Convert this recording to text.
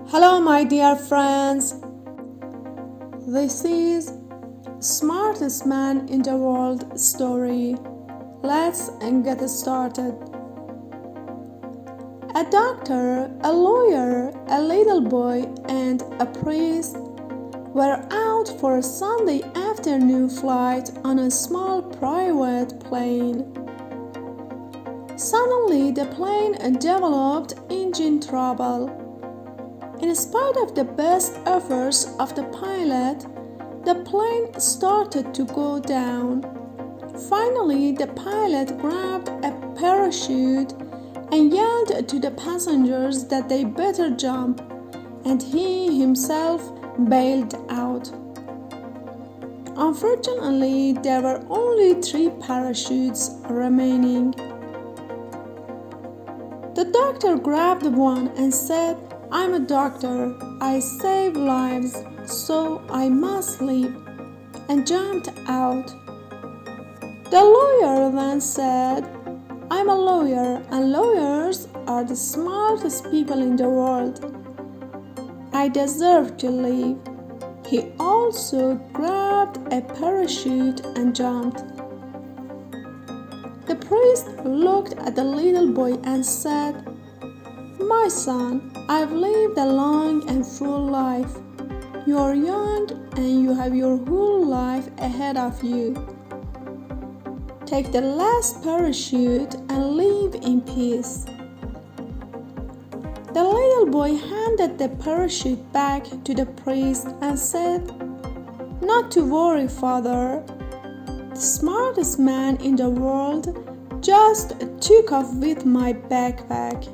Hello, my dear friends. This is Smartest Man in the World story. Let's get started. A doctor, a lawyer, a little boy, and a priest were out for a Sunday afternoon flight on a small private plane. Suddenly, the plane developed engine trouble. In spite of the best efforts of the pilot, the plane started to go down. Finally, the pilot grabbed a parachute and yelled to the passengers that they better jump, and he himself bailed out. Unfortunately, there were only 3 parachutes remaining. The doctor grabbed one and said, "I'm a doctor. I save lives, so I must leave," and jumped out. The lawyer then said, "I'm a lawyer, and lawyers are the smartest people in the world. I deserve to leave." He also grabbed a parachute and jumped. The priest looked at the little boy and said, "My son, I've lived a long and full life. You are young and you have your whole life ahead of you. Take the last parachute and live in peace." The little boy handed the parachute back to the priest and said, "Not to worry, Father. The smartest man in the world just took off with my backpack."